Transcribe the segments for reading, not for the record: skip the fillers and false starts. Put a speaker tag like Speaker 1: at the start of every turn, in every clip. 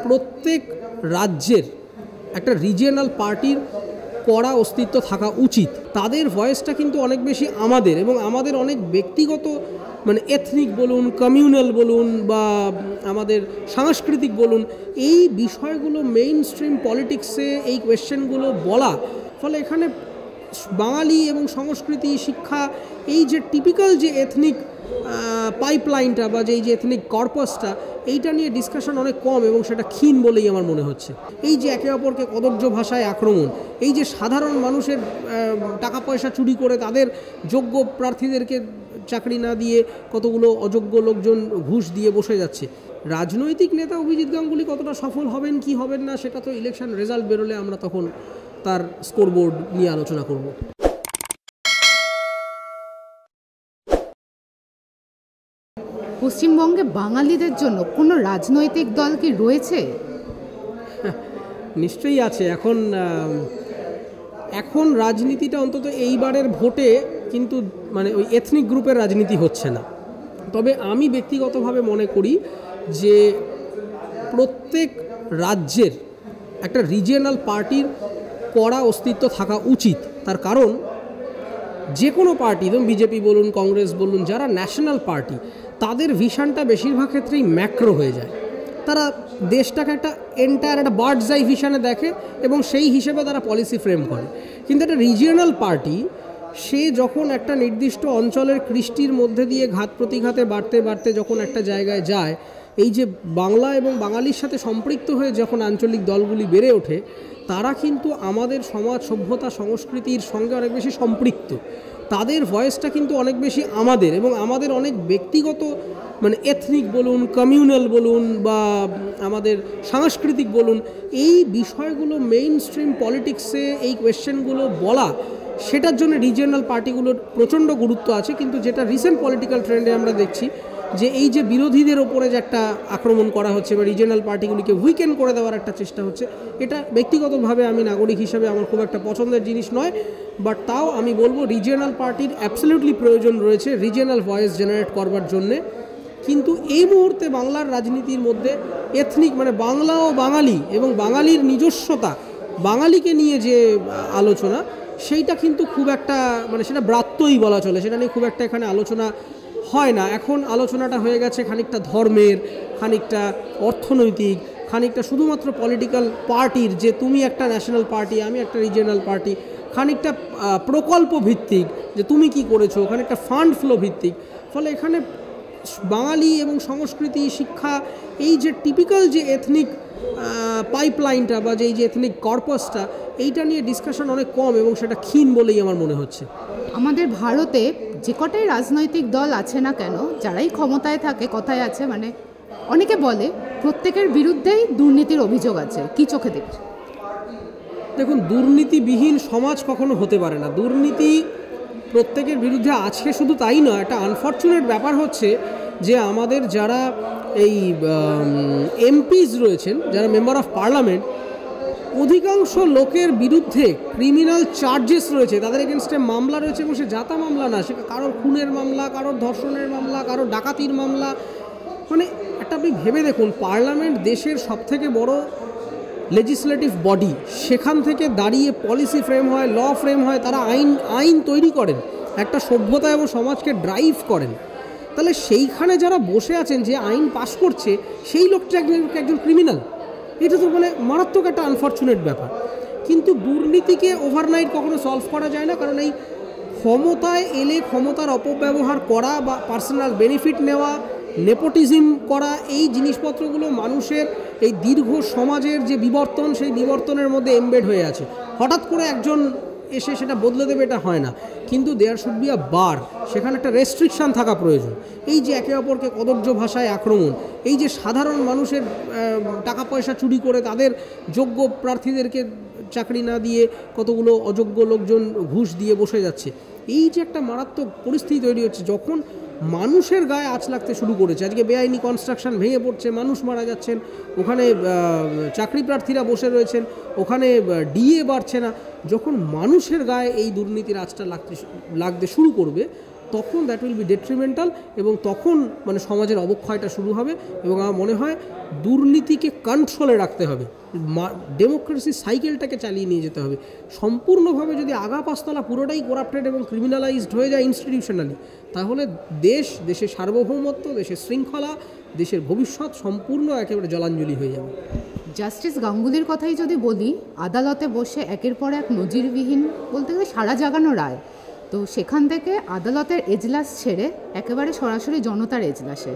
Speaker 1: প্রত্যেক রাজ্যের একটা রিজিয়নাল পার্টির কড়া অস্তিত্ব থাকা উচিত। তাদের ভয়েসটা কিন্তু অনেক বেশি আমাদের, এবং আমাদের অনেক ব্যক্তিগত মানে এথনিক বলুন, কমিউনাল বলুন, বা আমাদের সাংস্কৃতিক বলুন, এই বিষয়গুলো মেইন স্ট্রিম পলিটিক্সে এই কোয়েশ্চেনগুলো বলা, ফলে এখানে বাঙালি এবং সংস্কৃতি, শিক্ষা, এই যে টিপিক্যাল যে এথনিক পাইপলাইনটা বা যে এথনিক কর্পাসটা, এইটা নিয়ে ডিসকাশন অনেক কম এবং সেটা ক্ষীণ বলেই আমার মনে হচ্ছে। এই যে একে অপরকে কদর্য ভাষায় আক্রমণ, এই যে সাধারণ মানুষের টাকা পয়সা চুরি করে তাদের যোগ্য প্রার্থীদেরকে চাকরি না দিয়ে কতগুলো অযোগ্য লোকজন ঘুষ দিয়ে বসে যাচ্ছে। রাজনৈতিক নেতা অভিজিৎ গাঙ্গুলি কতটা সফল হবেন কি হবেন না, সেটা তো ইলেকশন রেজাল্ট বেরোলে আমরা তখন তার স্কোরবোর্ড নিয়ে আলোচনা করব।
Speaker 2: পশ্চিমবঙ্গে বাঙালিদের জন্য কোনো রাজনৈতিক দল কি রয়েছে?
Speaker 1: নিশ্চয়ই আছে। এখন রাজনীতিটা অন্তত এইবারের ভোটে কিন্তু মানে ওই এথনিক গ্রুপের রাজনীতি হচ্ছে না। তবে আমি ব্যক্তিগতভাবে মনে করি যে প্রত্যেক রাজ্যের একটা রিজিয়নাল পার্টির কড়া অস্তিত্ব থাকা উচিত। তার কারণ যে কোনো পার্টি, যেমন বিজেপি বলুন, কংগ্রেস বলুন, যারা ন্যাশনাল পার্টি, তাদের ভিশনটা বেশিরভাগ ক্ষেত্রেই ম্যাক্রো হয়ে যায়। তারা দেশটাকে একটা একটা বার্ডস আই ভিশনে দেখে এবং সেই হিসেবে তারা পলিসি ফ্রেম করে। কিন্তু একটা রিজিয়নাল পার্টি, সে যখন একটা নির্দিষ্ট অঞ্চলের কৃষ্টির মধ্যে দিয়ে ঘাত প্রতিঘাতে বাড়তে বাড়তে যখন একটা জায়গায় যায়, এই যে বাংলা এবং বাঙালির সাথে সম্পৃক্ত হয়ে যখন আঞ্চলিক দলগুলি বেড়ে ওঠে, তারা কিন্তু আমাদের সমাজ, সভ্যতা, সংস্কৃতির সঙ্গে অনেক বেশি সম্পৃক্ত। তাদের ভয়েসটা কিন্তু অনেক বেশি আমাদের, এবং আমাদের অনেক ব্যক্তিগত মানে এথনিক বলুন, কমিউনাল বলুন, বা আমাদের সাংস্কৃতিক বলুন, এই বিষয়গুলো মেইন স্ট্রিম পলিটিক্সে এই কোয়েশ্চেনগুলো বলা, সেটার জন্য রিজিয়নাল পার্টিগুলোর প্রচণ্ড গুরুত্ব আছে। কিন্তু যেটা রিসেন্ট পলিটিক্যাল ট্রেন্ডে আমরা দেখছি যে এই যে বিরোধীদের ওপরে যে একটা আক্রমণ করা হচ্ছে বা রিজিয়নাল পার্টিগুলিকে উইকেন্ড করে দেওয়ার একটা চেষ্টা হচ্ছে, এটা ব্যক্তিগতভাবে আমি নাগরিক হিসাবে আমার খুব একটা পছন্দের জিনিস নয়। বাট তাও আমি বলবো রিজিয়নাল পার্টির অ্যাবসলিউটলি প্রয়োজন রয়েছে রিজিয়নাল ভয়েস জেনারেট করবার জন্যে। কিন্তু এই মুহূর্তে বাংলার রাজনীতির মধ্যে এথনিক মানে বাংলা ও বাঙালি এবং বাঙালির নিজস্বতা, বাঙালিকে নিয়ে যে আলোচনা, সেইটা কিন্তু খুব একটা মানে সেটা ব্রাত্যই বলা চলে, সেটা নিয়ে খুব একটা এখানে আলোচনা হয় না। এখন আলোচনাটা হয়ে গেছে খানিকটা ধর্মের, খানিকটা অর্থনৈতিক, খানিকটা শুধুমাত্র পলিটিক্যাল পার্টির, যে তুমি একটা ন্যাশনাল পার্টি, আমি একটা রিজিয়নাল পার্টি, খানিকটা প্রকল্প ভিত্তিক, যে তুমি কি করেছো, খানিকটা ফান্ড ফ্লো ভিত্তিক। ফলে এখানে বাঙালি এবং সংস্কৃতি, শিক্ষা, এই যে টিপিক্যাল যে এথনিক পাইপলাইনটা বা যে এথনিক কর্পাসটা, এইটা নিয়ে ডিসকাশন অনেক কম এবং সেটা ক্ষীণ বলেই আমার মনে হচ্ছে।
Speaker 2: আমাদের ভারতে যে কটাই রাজনৈতিক দল আছে না কেন, যারাই ক্ষমতায় থাকে, কথায় আছে মানে অনেকে বলে প্রত্যেকের বিরুদ্ধেই দুর্নীতির অভিযোগ আছে। কি চোখে দেখছে?
Speaker 1: দেখুন, দুর্নীতিবিহীন সমাজ কখনো হতে পারে না। দুর্নীতি প্রত্যেকের বিরুদ্ধে আছে, শুধু তাই নয়, একটা আনফর্চুনেট ব্যাপার হচ্ছে যে আমাদের যারা এই এমপিস রয়েছেন, যারা মেম্বার অফ পার্লামেন্ট, অধিকাংশ লোকের বিরুদ্ধে ক্রিমিনাল চার্জেস রয়েছে, তাদের এগেনস্টে মামলা রয়েছে, এবং সে জাতা মামলা না, সে কারোর খুনের মামলা, কারোর ধর্ষণের মামলা, কারোর ডাকাতির মামলা। মানে একটা আপনি ভেবে দেখুন, পার্লামেন্ট দেশের সবথেকে বড় লেজিসলেটিভ বডি, সেখান থেকে দাঁড়িয়ে পলিসি ফ্রেম হয়, ল ফ্রেম হয়, তারা আইন তৈরি করেন, একটা সভ্যতা এবং সমাজকে ড্রাইভ করেন। তাহলে সেইখানে যারা বসে আছেন, যে আইন পাস করছে, সেই লোকটা একজন ক্রিমিনাল। এটা তো মানে মারাত্মক একটা আনফর্চুনেট ব্যাপার। কিন্তু দুর্নীতিকে ওভারনাইট কখনো সলভ করা যায় না, কারণ এই ক্ষমতায় এলে ক্ষমতার অপব্যবহার করা বা পার্সোনাল বেনিফিট নেওয়া, নেপোটিজম করা, এই জিনিসপত্রগুলো মানুষের এই দীর্ঘ সমাজের যে বিবর্তন, সেই বিবর্তনের মধ্যে এমবেড হয়ে আছে। হঠাৎ করে একজন এসে সেটা বদলে দেবে, এটা হয় না। কিন্তু দেয়ার শুড বি আ বার, সেখানে একটা রেস্ট্রিকশান থাকা প্রয়োজন। এই যে একে অপরকে কদর্য ভাষায় আক্রমণ, এই যে সাধারণ মানুষের টাকা পয়সা চুরি করে তাদের যোগ্য প্রার্থীদেরকে চাকরি না দিয়ে কতগুলো অযোগ্য লোকজন ঘুষ দিয়ে বসে যাচ্ছে, এই যে একটা মারাত্মক পরিস্থিতি তৈরি হচ্ছে, যখন মানুষের গায়ে আঁচ লাগতে শুরু করেছে। আজকে বেআইনি কনস্ট্রাকশন ভেঙে পড়ছে, মানুষ মারা যাচ্ছেন, ওখানে চাকরি প্রার্থীরা বসে রয়েছেন, ওখানে ডিএ বাড়ছে না। যখন মানুষের গায়ে এই দুর্নীতির আঁচটা লাগতে শুরু করবে, তখন দ্যাট উইল বি ডেট্রিমেন্টাল, এবং তখন মানে সমাজের অবক্ষয়টা শুরু হবে। এবং আমার মনে হয় দুর্নীতিকে কন্ট্রোলে রাখতে হবে, ডেমোক্রেসি সাইকেলটাকে চালিয়ে নিয়ে যেতে হবে। সম্পূর্ণভাবে যদি আগা পাঁচতলা পুরোটাই করাপ্টেড এবং ক্রিমিনালাইজড হয়ে যায় ইনস্টিটিউশনালি, তাহলে দেশের সার্বভৌমত্ব, দেশের শৃঙ্খলা, দেশের ভবিষ্যৎ সম্পূর্ণ একেবারে জলাঞ্জলি হয়ে যাবে।
Speaker 2: জাস্টিস গাঙ্গুলির কথাই যদি বলি, আদালতে বসে একের পর এক নজিরবিহীন বলতে গেলে সারা জাগানো রায়, তো সেখান থেকে আদালতের এজলাস ছেড়ে একেবারে সরাসরি জনতার এজলাসে,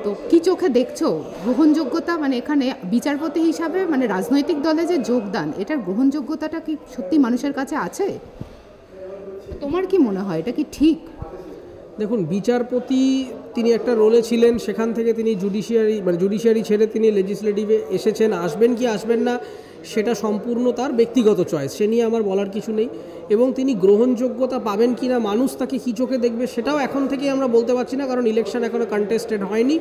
Speaker 2: তো কি চোখে দেখছো গ্রহণযোগ্যতা, মানে এখানে বিচারপতি হিসাবে মানে রাজনৈতিক দলে যে যোগদান, এটার গ্রহণযোগ্যতাটা কি সত্যি মানুষের কাছে আছে? তোমার কি মনে হয় এটা কি ঠিক?
Speaker 1: দেখুন, বিচারপতি তিনি একটা রোলে ছিলেন, সেখান থেকে তিনি জুডিশিয়ারি ছেড়ে তিনি লেজিসলেটিভে এসেছেন। আসবেন কি আসবেন না সেটা সম্পূর্ণ তার ব্যক্তিগত চয়েস, সে নিয়ে আমার বলার কিছু নেই। এবং তিনি গ্রহণযোগ্যতা পাবেন কি না, মানুষ তাকে কী চোখে দেখবে, সেটাও এখন থেকেই আমরা বলতে পারছি না, কারণ ইলেকশন এখনও কন্টেস্টেড হয়নি,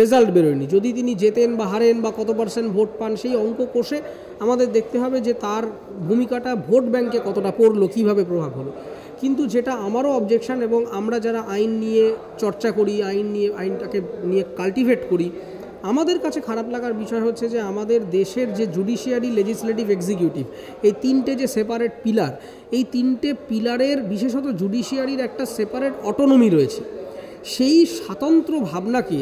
Speaker 1: রেজাল্ট বেরোয়নি। যদি তিনি জেতেন বা হারেন বা কত পার্সেন্ট ভোট পান, সেই অঙ্ক কষে আমাদের দেখতে হবে যে তার ভূমিকাটা ভোট ব্যাংকে কতটা পড়লো, কীভাবে প্রভাব হলো। কিন্তু যেটা আমারও অবজেকশন, এবং আমরা যারা আইন নিয়ে চর্চা করি, আইনটাকে নিয়ে কাল্টিভেট করি, আমাদের কাছে খারাপ লাগার বিষয় হচ্ছে যে আমাদের দেশের যে জুডিশিয়ারি, লেজিসলেটিভ, এক্সিকিউটিভ, এই তিনটে যে সেপারেট পিলার, এই তিনটে পিলারের বিশেষত জুডিশিয়ারির একটা সেপারেট অটোনমি রয়েছে। সেই স্বাতন্ত্র্য ভাবনাকে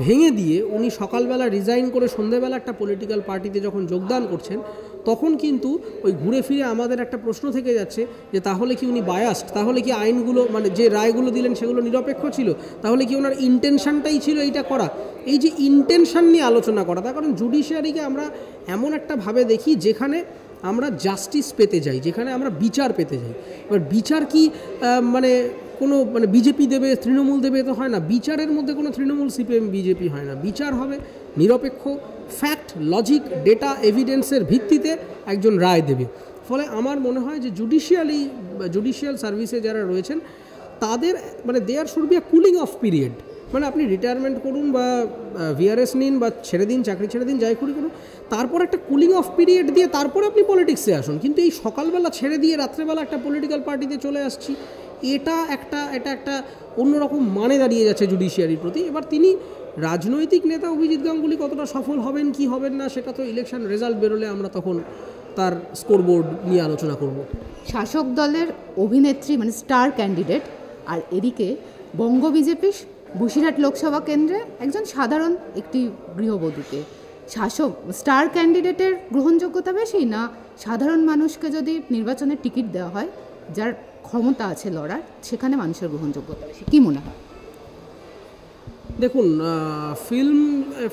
Speaker 1: ভেঙে দিয়ে উনি সকালবেলা রিজাইন করে সন্ধ্যেবেলা একটা পলিটিক্যাল পার্টিতে যখন যোগদান করছেন, তখন কিন্তু ওই ঘুরে ফিরে আমাদের একটা প্রশ্ন থেকে যাচ্ছে যে তাহলে কি উনি বায়াসড, তাহলে কি আইনগুলো মানে যে রায়গুলো দিলেন সেগুলো নিরপেক্ষ ছিল, তাহলে কি ওনার ইন্টেনশনটাই ছিল এইটা করা। এই যে ইন্টেনশন নিয়ে আলোচনা করা, তার কারণ জুডিশিয়ারিকে আমরা এমন একটা ভাবে দেখি যেখানে আমরা জাস্টিস পেতে যাই, যেখানে আমরা বিচার পেতে যাই। এবার বিচার কি মানে কোনো মানে বিজেপি দেবে, তৃণমূল দেবে, তো হয় না। বিচারের মধ্যে কোনো তৃণমূল, সিপিএম, বিজেপি হয় না। বিচার হবে নিরপেক্ষ, ফ্যাক্ট, লজিক, ডেটা, এভিডেন্সের ভিত্তিতে একজন রায় দেবে। ফলে আমার মনে হয় যে জুডিশিয়াল সার্ভিসে যারা রয়েছেন তাদের মানে there should be a cooling off period. মানে আপনি রিটায়ারমেন্ট করুন বা ভিআরএস নিন বা ছেড়ে দিন, চাকরি ছেড়ে দিন, যাই করুন, তারপর একটা কুলিং অফ পিরিয়ড দিয়ে তারপরে আপনি পলিটিক্সে আসুন। কিন্তু এই সকালবেলা ছেড়ে দিয়ে রাত্রেবেলা একটা পলিটিক্যাল পার্টিতে চলে আসছি, এটা একটা অন্যরকম মানে দাঁড়িয়ে যাচ্ছে জুডিশিয়ারির প্রতি। এবার তিনি রাজনৈতিক নেতা অভিজিৎ গাঙ্গুলি কতটা সফল হবেন কি হবেন না, সেটা তো ইলেকশন রেজাল্ট বেরোলে আমরা তখন তার স্কোরবোর্ড নিয়ে আলোচনা করব।
Speaker 2: শাসক দলের অভিনেত্রী মানে স্টার ক্যান্ডিডেট, আর এদিকে বঙ্গ বিজেপি বসিরহাট লোকসভা কেন্দ্রে একজন সাধারণ একটি গৃহবধূকে, স্টার ক্যান্ডিডেটের গ্রহণযোগ্যতা বেশি, না সাধারণ মানুষকে যদি নির্বাচনের টিকিট দেওয়া হয় যার ক্ষমতা আছে লড়ার, সেখানে মানুষের গ্রহণযোগ্যতা বেশি, কী মনে হয়?
Speaker 1: দেখুন,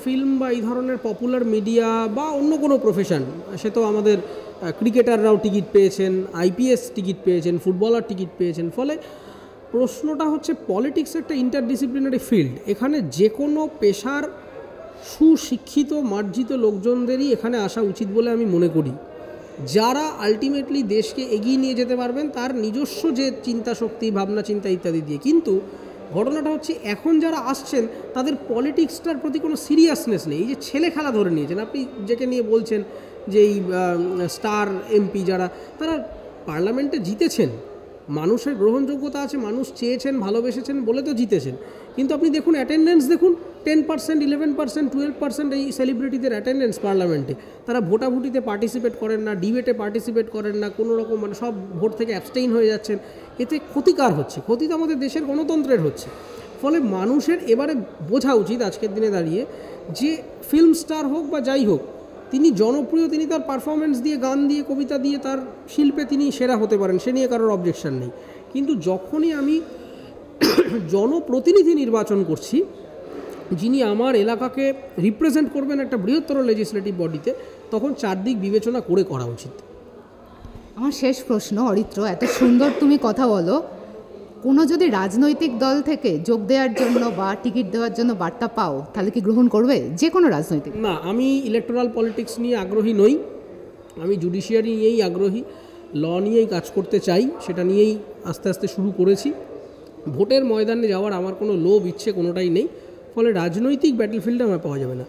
Speaker 1: ফিল্ম বা এই ধরনের পপুলার মিডিয়া বা অন্য কোনো প্রফেশন, সে তো আমাদের ক্রিকেটাররাও টিকিট পেয়েছেন, আইপিএস টিকিট পেয়েছেন, ফুটবলার টিকিট পেয়েছেন। ফলে প্রশ্নটা হচ্ছে পলিটিক্স একটা ইন্টারডিসিপ্লিনারি ফিল্ড, এখানে যে কোনো পেশার সুশিক্ষিত মার্জিত লোকজনদেরই এখানে আসা উচিত বলে আমি মনে করি, যারা আলটিমেটলি দেশকে এগিয়ে নিয়ে যেতে পারবেন তার নিজস্ব যে চিন্তা শক্তি, ভাবনা চিন্তা ইত্যাদি দিয়ে। কিন্তু ঘটনাটা হচ্ছে এখন যারা আসছেন তাদের পলিটিক্সটার প্রতি কোনো সিরিয়াসনেস নেই। এই যে ছেলে খেলা ধরে নিয়েছেন আপনি, যেকে নিয়ে বলছেন যে এই স্টার এমপি যারা, তারা পার্লামেন্টে জিতেছেন, মানুষের গ্রহণযোগ্যতা আছে, মানুষ চেয়েছেন, ভালোবেসেছেন বলে তো জিতেছেন। কিন্তু আপনি দেখুন অ্যাটেন্ডেন্স দেখুন, 10%, 11%, 12% এই সেলিব্রিটিদের অ্যাটেন্ডেন্স পার্লামেন্টে। তারা ভোটাভুটিতে পার্টিসিপেট করেন না, ডিবেটে পার্টিসিপেট করেন না, কোনো রকম মানে সব ভোট থেকে অ্যাবস্টেইন হয়ে যাচ্ছেন। এতে ক্ষতিকার হচ্ছে, ক্ষতি তো আমাদের দেশের গণতন্ত্রের হচ্ছে। ফলে মানুষের এবারে বোঝা উচিত আজকের দিনে দাঁড়িয়ে যে ফিল্ম স্টার হোক বা যাই হোক, তিনি জনপ্রিয়, তিনি তার পারফরমেন্স দিয়ে, গান দিয়ে, কবিতা দিয়ে, তার শিল্পে তিনি সেরা হতে পারেন, সে নিয়ে কারোর অবজেকশন নেই। কিন্তু যখনই আমি জনপ্রতিনিধি নির্বাচন করছি, যিনি আমার এলাকাকে রিপ্রেজেন্ট করবেন একটা বৃহত্তর লেজিসলেটিভ বডিতে, তখন চারদিক বিবেচনা করে করা উচিত।
Speaker 2: আমার শেষ প্রশ্ন, অরিত্র, এত সুন্দর তুমি কথা বলো, কোনো যদি রাজনৈতিক দল থেকে যোগ দেওয়ার জন্য বা টিকিট দেওয়ার জন্য বার্তা পাও, তাহলে কি গ্রহণ করবে? যে কোনো রাজনৈতিক?
Speaker 1: না, আমি ইলেকটোরাল পলিটিক্স নিয়ে আগ্রহী নই, আমি জুডিশিয়ারি নিয়েই আগ্রহী, ল নিয়েই কাজ করতে চাই, সেটা নিয়েই আস্তে আস্তে শুরু করেছি। ভোটের ময়দানে যাওয়ার আমার কোনো লোভ ইচ্ছে কোনোটাই নেই, ফলে রাজনৈতিক ব্যাটলফিল্ডে আমার পাওয়া যাবে না।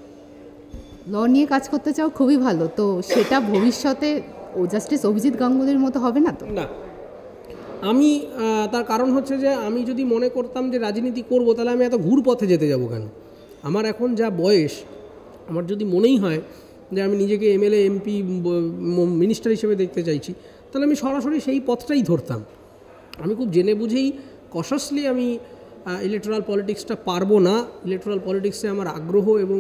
Speaker 2: ল নিয়ে কাজ করতে চাও, খুবই ভালো। তো সেটা ভবিষ্যতে জাস্টিস অভিজিৎ গাঙ্গুলির মতো হবে না তো?
Speaker 1: না, আমি তার কারণ হচ্ছে যে আমি যদি মনে করতাম যে রাজনীতি করব, তাহলে আমি এত ঘুর পথে যেতে যাব কেন? আমার এখন যা বয়স, আমার যদি মনেই হয় যে আমি নিজেকে এমএলএ, এমপি, মিনিস্টার হিসেবে দেখতে চাইছি, তাহলে আমি সরাসরি সেই পথটাই ধরতাম। আমি খুব জেনে বুঝেই কশাসলি আমি ইলেকট্রাল পলিটিক্সটা পারবো না। ইলেকট্রাল পলিটিক্সে আমার আগ্রহ এবং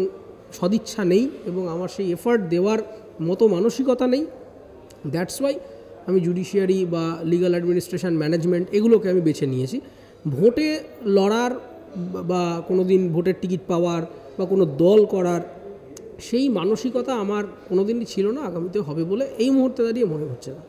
Speaker 1: সদিচ্ছা নেই, এবং আমার সেই এফার্ট দেওয়ার মতো মানসিকতা নেই। দ্যাটস ওয়াই আমি জুডিশিয়ারি বা লিগাল অ্যাডমিনিস্ট্রেশন ম্যানেজমেন্ট এগুলোকে আমি বেছে নিয়েছি। ভোটে লড়ার বা কোনো দিন ভোটের টিকিট পাওয়ার বা কোনো দল করার সেই মানসিকতা আমার কোনো দিনই ছিল না, আগামীতে হবে বলে এই মুহূর্তে দাঁড়িয়ে মনে হচ্ছে না।